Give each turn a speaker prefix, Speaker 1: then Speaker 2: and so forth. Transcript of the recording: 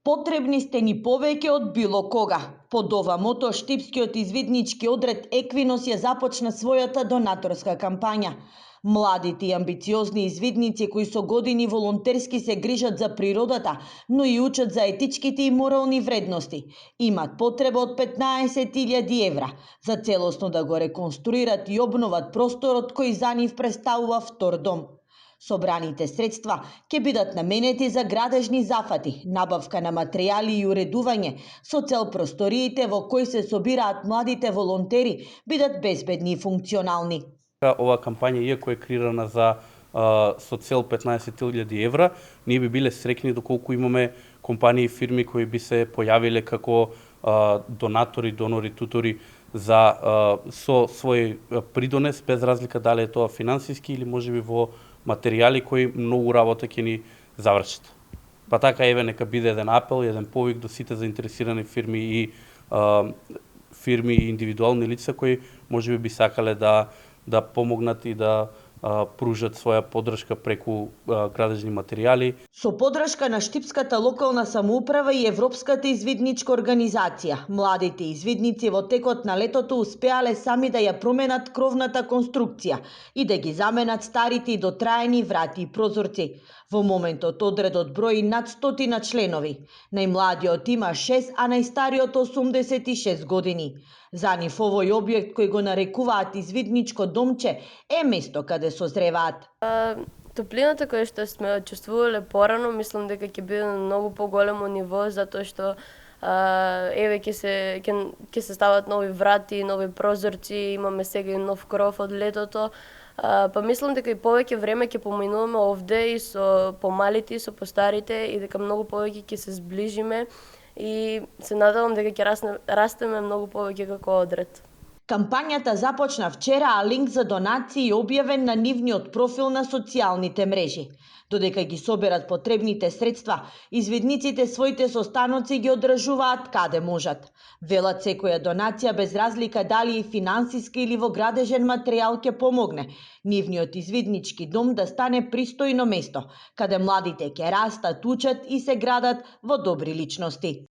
Speaker 1: Потребни сте ни повеќе од било кога. Под ова мото, штипскиот извиднички одред Еквинос ја започна својата донаторска кампања. Младите и амбициозни извидници кои со години волонтерски се грижат за природата, но и учат за етичките и морални вредности, имат потреба од 15.000 евра за целосно да го реконструират и обноват просторот кој за нив представува втор дом. Собраните средства ќе бидат наменети за градежни зафати, набавка на материјали и уредување со цел просториите во кои се собираат младите волонтери бидат безбедни и функционални.
Speaker 2: Ова кампања, иако е креирана со цел 15.000 евра, ние би биле среќни доколку имаме компании и фирми кои би се појавиле како донатори, донори, тутори со свој придонес, без разлика дали е тоа финансиски или можеби во материјали кои многу работа ќе ни завршат. Па така еве нека биде еден апел, еден повик до сите заинтересирани фирми и индивидуални лица кои можеби би сакале да помогнат и да пружат своја поддршка преку градежни материјали.
Speaker 1: Со поддршка на Штипската локална самоуправа и Европската извидничка организација, младите извидници во текот на летото успеале сами да ја променат кровната конструкција и да ги заменат старите и дотраени врати и прозорци. Во моментот одредот брои над 100 членови. Најмладиот има 6, а најстариот 86 години. За нив овој објект кој го нарекуваат извидничко домче е место каде созреваат.
Speaker 3: Топлината која што сме чувствувале порано, мислам дека ќе биде на многу поголемо ниво, затоа што еве ќе се стават нови врати, нови прозорци, имаме сега и нов кров од летото. Па мислам дека и повеќе време ќе поминуваме овде и со помалите и со постарите и дека многу повеќе ќе се зближиме и се надевам дека ќе растеме многу повеќе како одред.
Speaker 1: Кампањата започна вчера, а линк за донации е објавен на нивниот профил на социјалните мрежи. Додека ги соберат потребните средства, извидниците своите состаноци ги одржуваат каде можат. Велат секоја донација без разлика дали и финансиска или во градежен материјал ќе помогне нивниот извиднички дом да стане пристојно место, каде младите ќе растат, учат и се градат во добри личности.